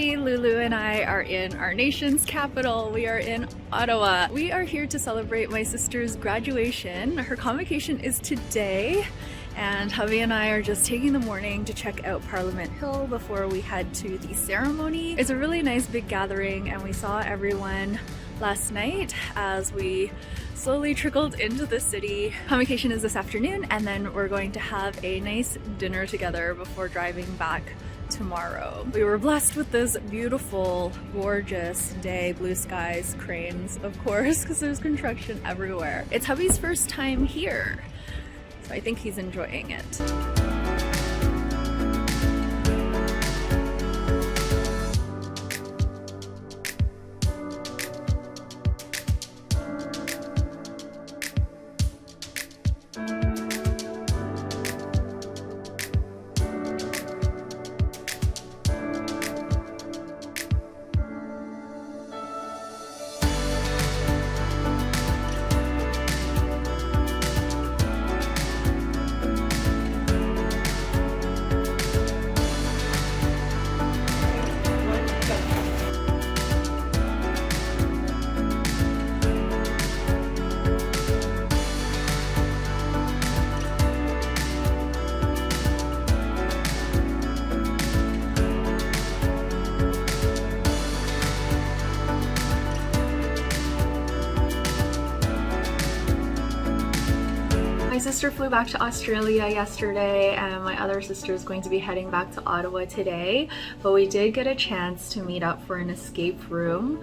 everybody, Lulu and I are in our nation's capital. We are in Ottawa. We are here to celebrate my sister's graduation. Her convocation is today, and hubby and I are just taking the morning to check out Parliament Hill before we head to the ceremony. It's a really nice big gathering, and we saw everyone last night as we slowly trickled into the city. Convocation is this afternoon, and then we're going to have a nice dinner together before driving back tomorrow. We were blessed with this beautiful, gorgeous day, blue skies, cranes, of course, because there's construction everywhere. It's hubby's first time here, so I think he's enjoying it. My sister flew back to Australia yesterday, and my other sister is going to be heading back to Ottawa today, but we did get a chance to meet up for an escape room.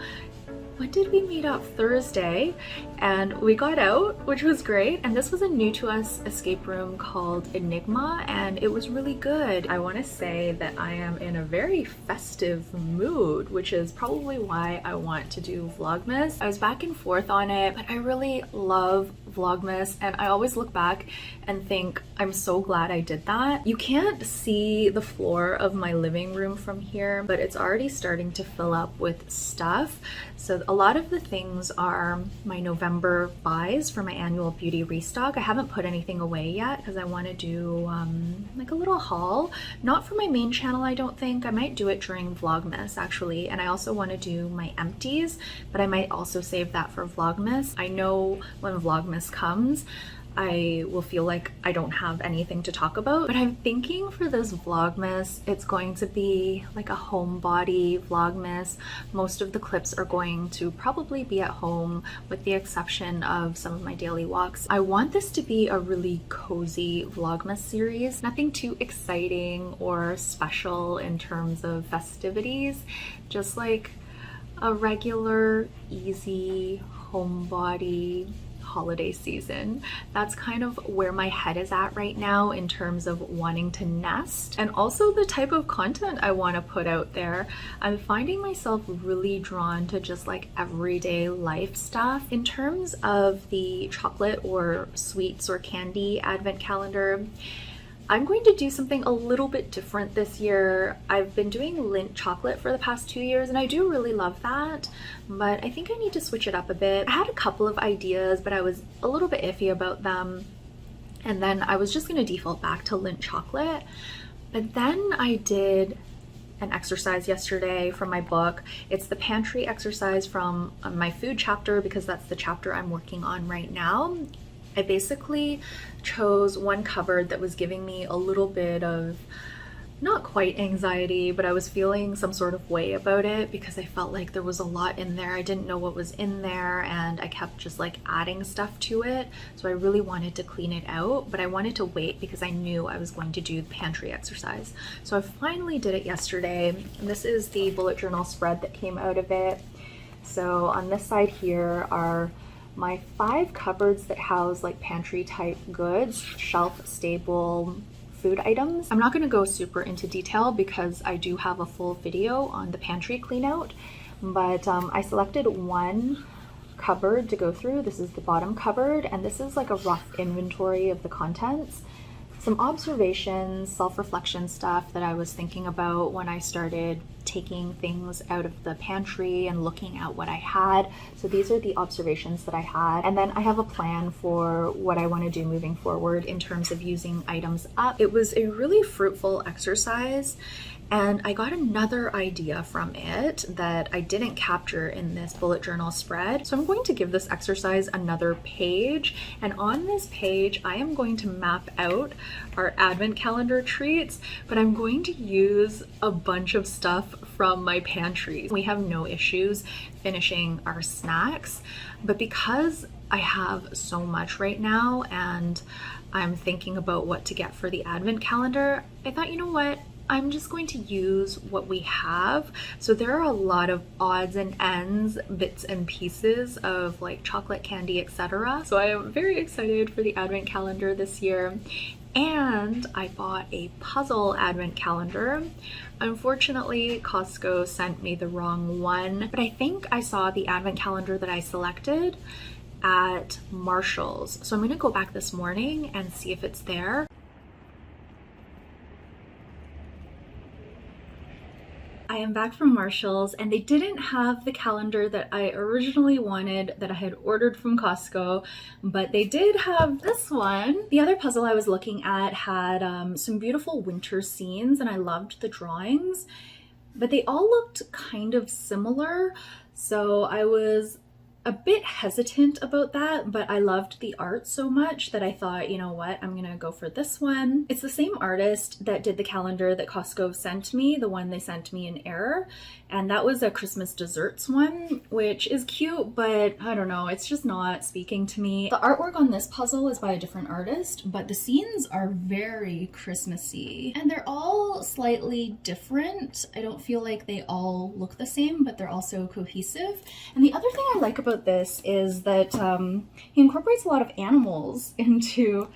When did we meet up? Thursday, and we got out, which was great. And this was a new to us escape room called Enigma, and it was really good. I want to say that I am in a very festive mood, which is probably why I want to do Vlogmas. I was back and forth on it, but I really love Vlogmas, and I always look back and think I'm so glad I did that. You can't see the floor of my living room from here, but it's already starting to fill up with stuff. So a lot of the things are my November buys for my annual beauty restock. I haven't put anything away yet because I want to do like a little haul. Not for my main channel, I don't think. I might do it during Vlogmas actually, and I also want to do my empties, but I might also save that for Vlogmas. I know when Vlogmas comes, I will feel like I don't have anything to talk about, but I'm thinking for this Vlogmas, it's going to be like a homebody Vlogmas. Most of the clips are going to probably be at home with the exception of some of my daily walks. I want this to be a really cozy Vlogmas series, nothing too exciting or special in terms of festivities, just like a regular, easy homebody holiday season. That's kind of where my head is at right now in terms of wanting to nest, and also the type of content I want to put out there. I'm finding myself really drawn to just like everyday life stuff. In terms of the chocolate or sweets or candy advent calendar, I'm going to do something a little bit different this year. I've been doing Lindt chocolate for the past 2 years, and I do really love that, but I think I need to switch it up a bit. I had a couple of ideas, but I was a little bit iffy about them, and then I was just going to default back to Lindt chocolate. But then I did an exercise yesterday from my book. It's the pantry exercise from my food chapter, because that's the chapter I'm working on right now. I basically chose one cupboard that was giving me a little bit of, not quite anxiety, but I was feeling some sort of way about it because I felt like there was a lot in there. I didn't know what was in there, and I kept just like adding stuff to it. So I really wanted to clean it out, but I wanted to wait because I knew I was going to do the pantry exercise. So I finally did it yesterday, and this is the bullet journal spread that came out of it. So on this side here are my 5 cupboards that house like pantry type goods, shelf stable food items. I'm not going to go super into detail because I do have a full video on the pantry clean out, but I selected one cupboard to go through. This is the bottom cupboard, and this is like a rough inventory of the contents. Some observations, self-reflection stuff that I was thinking about when I started taking things out of the pantry and looking at what I had. So these are the observations that I had. And then I have a plan for what I want to do moving forward in terms of using items up. It was a really fruitful exercise, and I got another idea from it that I didn't capture in this bullet journal spread. So I'm going to give this exercise another page, and on this page I am going to map out our advent calendar treats, but I'm going to use a bunch of stuff from my pantry. We have no issues finishing our snacks, but because I have so much right now and I'm thinking about what to get for the advent calendar, I thought, you know what? I'm just going to use what we have. So there are a lot of odds and ends, bits and pieces of like chocolate candy, etc. So I am very excited for the advent calendar this year. And I bought a puzzle advent calendar. Unfortunately, Costco sent me the wrong one, but I think I saw the advent calendar that I selected at Marshall's. So I'm gonna go back this morning and see if it's there. I am back from Marshall's, and they didn't have the calendar that I originally wanted that I had ordered from Costco, but they did have this one. The other puzzle I was looking at had some beautiful winter scenes, and I loved the drawings, but they all looked kind of similar, so I was a bit hesitant about that, but I loved the art so much that I thought, you know what, I'm gonna go for this one. It's the same artist that did the calendar that Costco sent me, the one they sent me in error, and that was a Christmas desserts one, which is cute, but I don't know, it's just not speaking to me. The artwork on this puzzle is by a different artist, but the scenes are very Christmassy, and they're all slightly different. I don't feel like they all look the same, but they're also cohesive. And the other thing I like about this is that he incorporates a lot of animals into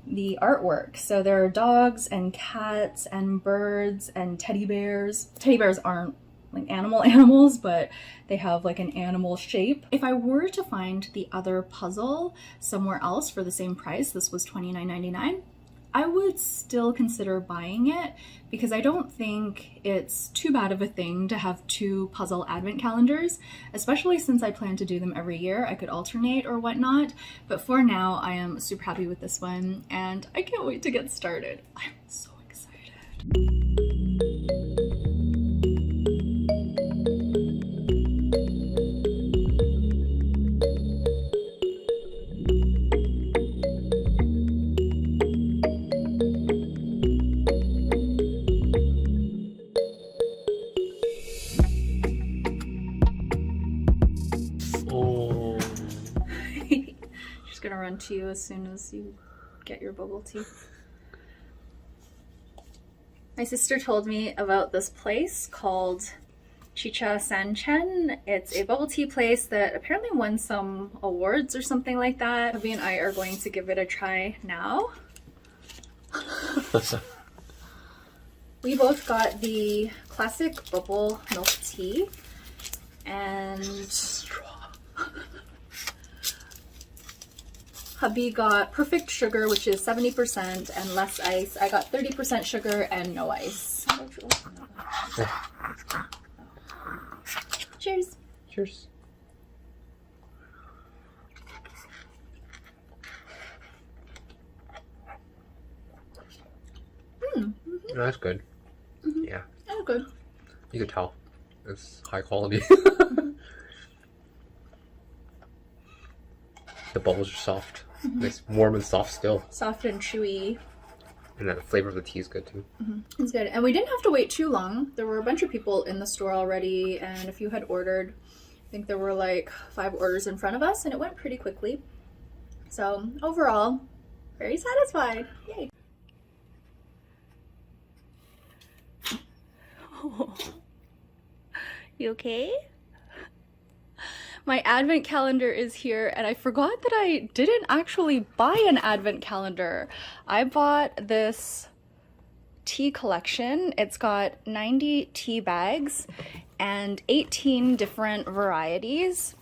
the artwork. So there are dogs and cats and birds and teddy bears. Teddy bears aren't like animals, but they have like an animal shape. If I were to find the other puzzle somewhere else for the same price, this was $29.99, I would still consider buying it because I don't think it's too bad of a thing to have two puzzle advent calendars, especially since I plan to do them every year. I could alternate or whatnot, but for now I am super happy with this one and I can't wait to get started. I'm so excited. Gonna run to you as soon as you get your bubble tea. My sister told me about this place called Chicha San Chen. It's a bubble tea place that apparently won some awards or something like that. Hubby and I are going to give it a try now. We both got the classic bubble milk tea and hubby got perfect sugar, which is 70% and less ice. I got 30% sugar and no ice. Cheers. Cheers. That's good. Yeah. That's good. You could tell. It's high quality. The bubbles are soft. Nice, warm and soft still. Soft and chewy. And the flavor of the tea is good too. It's good. And we didn't have to wait too long. There were a bunch of people in the store already, and a few had ordered. I think there were like 5 orders in front of us, and it went pretty quickly. So overall, very satisfied. Yay. Oh. You okay? My advent calendar is here, and I forgot that I didn't actually buy an advent calendar. I bought this tea collection. It's got 90 tea bags and 18 different varieties.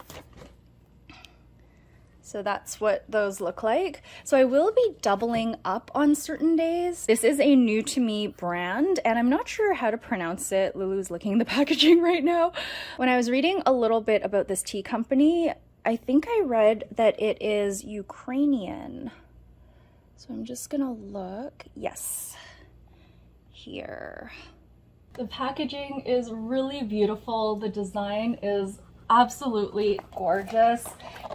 So that's what those look like. So I will be doubling up on certain days. This is a new to me brand and I'm not sure how to pronounce it. Lulu's looking at the packaging right now. When I was reading a little bit about this tea company, I think I read that it is Ukrainian. So I'm just gonna look. Yes, here. The packaging is really beautiful. The design is absolutely gorgeous,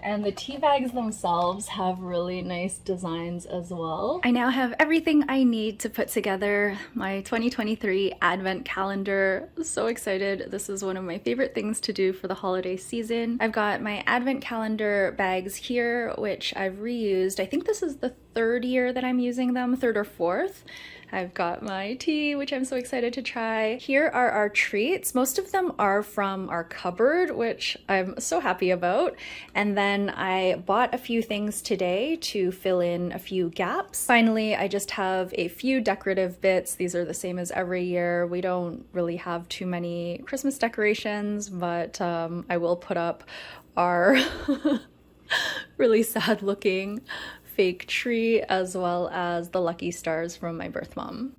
and the tea bags themselves have really nice designs as well. I now have everything I need to put together my 2023 advent calendar. So excited. This is one of my favorite things to do for the holiday season. I've got my advent calendar bags here, which I've reused. I think this is the third year that I'm using them, third or fourth. I've got my tea, which I'm so excited to try. Here are our treats. Most of them are from our cupboard, which I'm so happy about. And then I bought a few things today to fill in a few gaps. Finally, I just have a few decorative bits. These are the same as every year. We don't really have too many Christmas decorations, but I will put up our really sad looking fake tree, as well as the lucky stars from my birth mom.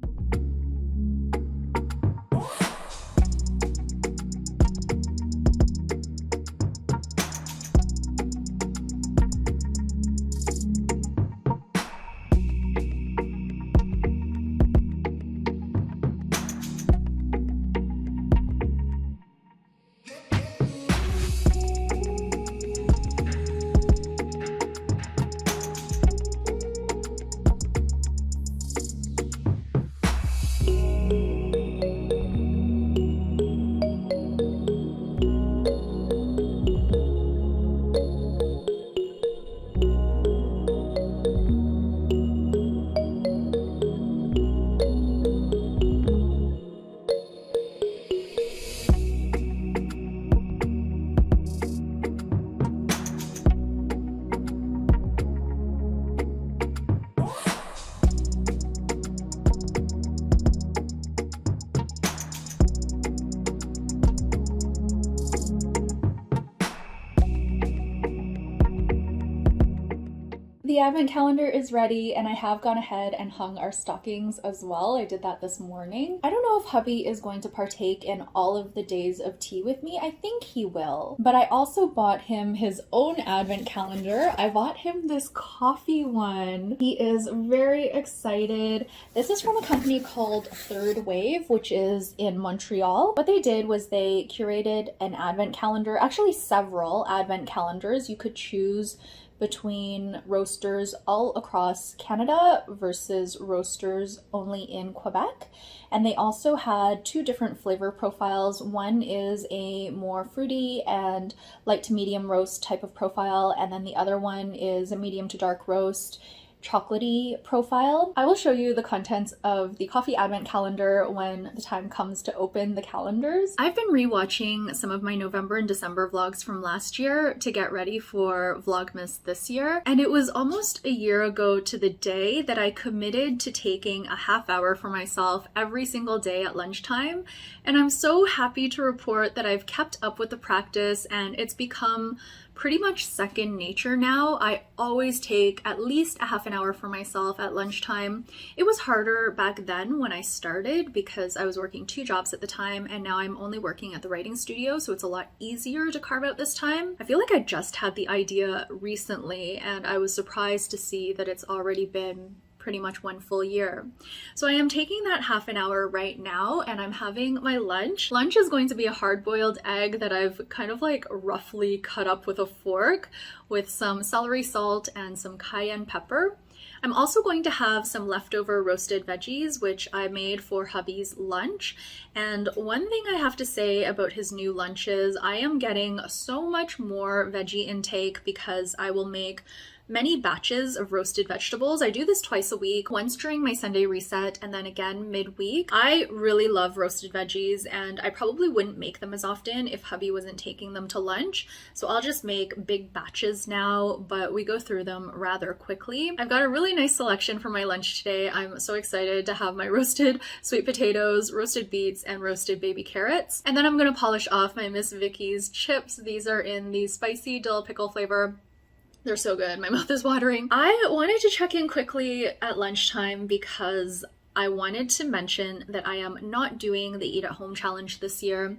The advent calendar is ready, and I have gone ahead and hung our stockings as well. I did that this morning. I don't know if hubby is going to partake in all of the days of tea with me. I think he will. But I also bought him his own advent calendar. I bought him this coffee one. He is very excited. This is from a company called Th3rdwave, which is in Montreal. What they did was they curated an advent calendar, actually several advent calendars. You could choose between roasters all across Canada versus roasters only in Quebec. And they also had two different flavor profiles. One is a more fruity and light to medium roast type of profile, and then the other one is a medium to dark roast, chocolatey profile. I will show you the contents of the coffee advent calendar when the time comes to open the calendars. I've been rewatching some of my November and December vlogs from last year to get ready for Vlogmas this year, and it was almost a year ago to the day that I committed to taking a half hour for myself every single day at lunchtime, and I'm so happy to report that I've kept up with the practice and it's become pretty much second nature now. I always take at least a half an hour for myself at lunchtime. It was harder back then when I started because I was working two jobs at the time, and now I'm only working at the writing studio, so it's a lot easier to carve out this time. I feel like I just had the idea recently, and I was surprised to see that it's already been pretty much one full year. So I am taking that half an hour right now, and I'm having my lunch. Lunch is going to be a hard-boiled egg that I've kind of like roughly cut up with a fork with some celery salt and some cayenne pepper. I'm also going to have some leftover roasted veggies, which I made for hubby's lunch. And one thing I have to say about his new lunches, I am getting so much more veggie intake because I will make many batches of roasted vegetables. I do this twice a week, once during my Sunday reset and then again midweek. I really love roasted veggies, and I probably wouldn't make them as often if hubby wasn't taking them to lunch. So I'll just make big batches now, but we go through them rather quickly. I've got a really nice selection for my lunch today. I'm so excited to have my roasted sweet potatoes, roasted beets, and roasted baby carrots. And then I'm gonna polish off my Miss Vicky's chips. These are in the spicy dill pickle flavor. They're so good. My mouth is watering. I wanted to check in quickly at lunchtime because I wanted to mention that I am not doing the Eat at Home challenge this year.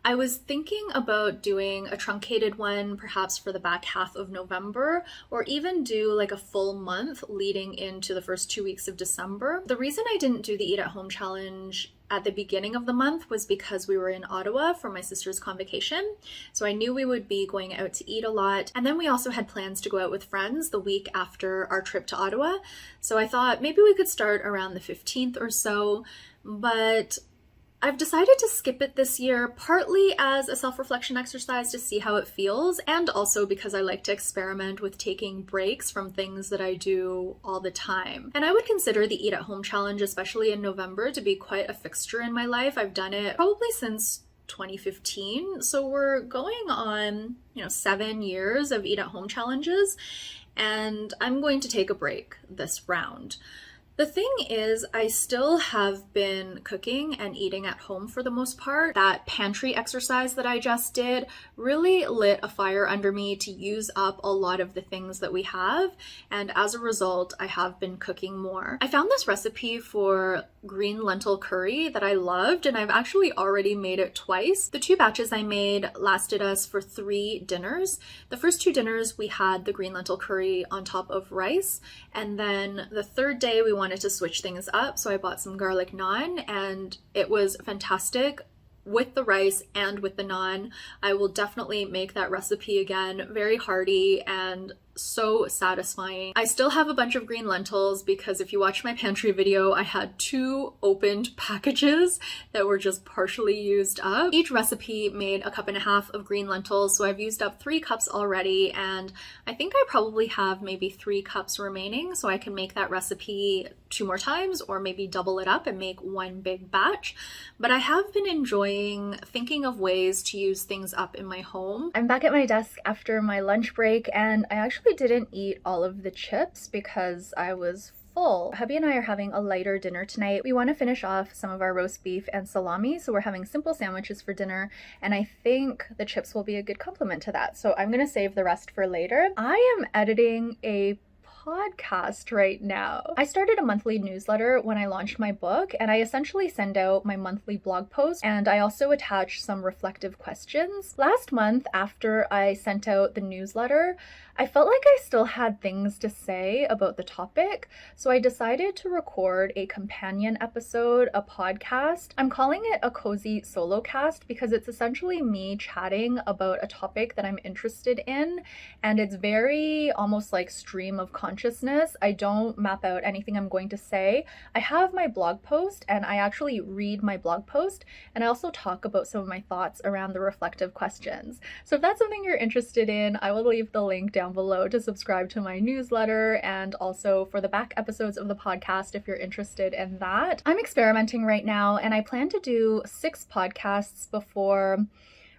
I was thinking about doing a truncated one, perhaps for the back half of November, or even do like a full month leading into the first 2 weeks of December. The reason I didn't do the Eat at Home challenge at the beginning of the month was because we were in Ottawa for my sister's convocation. So I knew we would be going out to eat a lot. And then we also had plans to go out with friends the week after our trip to Ottawa. So I thought maybe we could start around the 15th or so, but I've decided to skip it this year, partly as a self-reflection exercise to see how it feels, and also because I like to experiment with taking breaks from things that I do all the time. And I would consider the Eat at Home challenge, especially in November, to be quite a fixture in my life. I've done it probably since 2015, so we're going on, 7 years of Eat at Home challenges, and I'm going to take a break this round. The thing is, I still have been cooking and eating at home for the most part. That pantry exercise that I just did really lit a fire under me to use up a lot of the things that we have, and as a result, I have been cooking more. I found this recipe for green lentil curry that I loved, and I've actually already made it twice. The 2 batches I made lasted us for 3 dinners. The first 2 dinners we had the green lentil curry on top of rice, and then the third day we wanted to switch things up, so I bought some garlic naan, and it was fantastic with the rice and with the naan. I will definitely make that recipe again. Very hearty and so satisfying. I still have a bunch of green lentils because if you watch my pantry video, I had 2 opened packages that were just partially used up. Each recipe made 1.5 cups of green lentils, so I've used up 3 cups already, and I think I probably have maybe 3 cups remaining, so I can make that recipe 2 more times or maybe double it up and make 1 big batch. But I have been enjoying thinking of ways to use things up in my home. I'm back at my desk after my lunch break, and I actually didn't eat all of the chips because I was full. Hubby and I are having a lighter dinner tonight. We want to finish off some of our roast beef and salami, so we're having simple sandwiches for dinner, and I think the chips will be a good complement to that. So I'm gonna save the rest for later. I am editing a podcast right now. I started a monthly newsletter when I launched my book, and I essentially send out my monthly blog post, and I also attach some reflective questions. Last month, after I sent out the newsletter, I felt like I still had things to say about the topic, so I decided to record a companion episode, a podcast. I'm calling it a cozy solocast because it's essentially me chatting about a topic that I'm interested in, and it's very almost like stream of consciousness. I don't map out anything I'm going to say. I have my blog post, and I actually read my blog post, and I also talk about some of my thoughts around the reflective questions. So if that's something you're interested in, I will leave the link down below to subscribe to my newsletter, and also for the back episodes of the podcast if you're interested in that. I'm experimenting right now, and I plan to do 6 podcasts before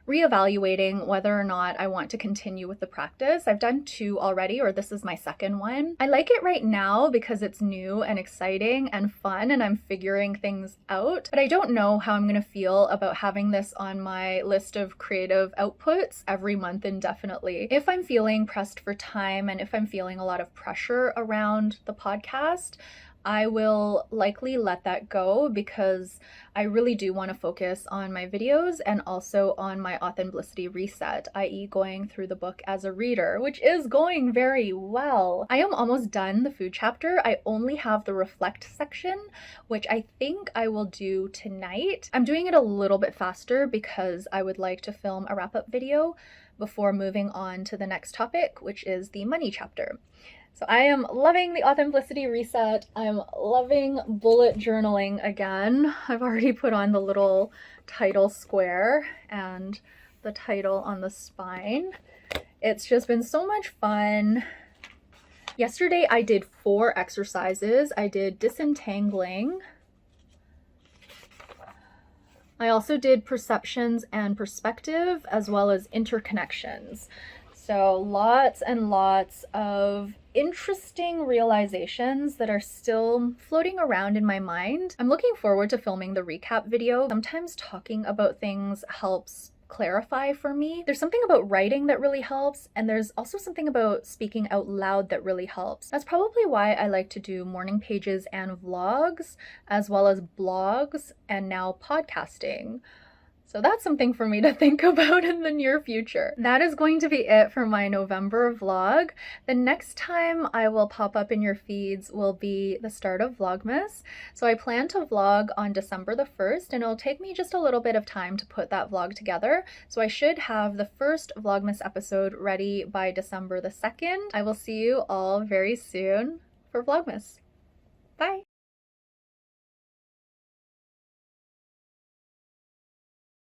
reevaluating whether or not I want to continue with the practice. I've done 2 already, or this is my second one. I like it right now because it's new and exciting and fun, and I'm figuring things out, but I don't know how I'm gonna feel about having this on my list of creative outputs every month indefinitely. If I'm feeling pressed for time, and if I'm feeling a lot of pressure around the podcast, I will likely let that go because I really do want to focus on my videos and also on my Authenblissity reset, i.e. going through the book as a reader, which is going very well. I am almost done the food chapter. I only have the reflect section, which I think I will do tonight. I'm doing it a little bit faster because I would like to film a wrap-up video before moving on to the next topic, which is the money chapter. So I am loving the Authenblissity reset. I'm loving bullet journaling again. I've already put on the little title square and the title on the spine. It's just been so much fun. Yesterday I did 4 exercises. I did disentangling. I also did perceptions and perspective, as well as interconnections. So lots and lots of interesting realizations that are still floating around in my mind. I'm looking forward to filming the recap video. Sometimes talking about things helps clarify for me. There's something about writing that really helps, and there's also something about speaking out loud that really helps. That's probably why I like to do morning pages and vlogs, as well as blogs, and now podcasting. So that's something for me to think about in the near future. That is going to be it for my November vlog. The next time I will pop up in your feeds will be the start of Vlogmas. So I plan to vlog on December the 1st, and it'll take me just a little bit of time to put that vlog together. So I should have the first Vlogmas episode ready by December the 2nd. I will see you all very soon for Vlogmas.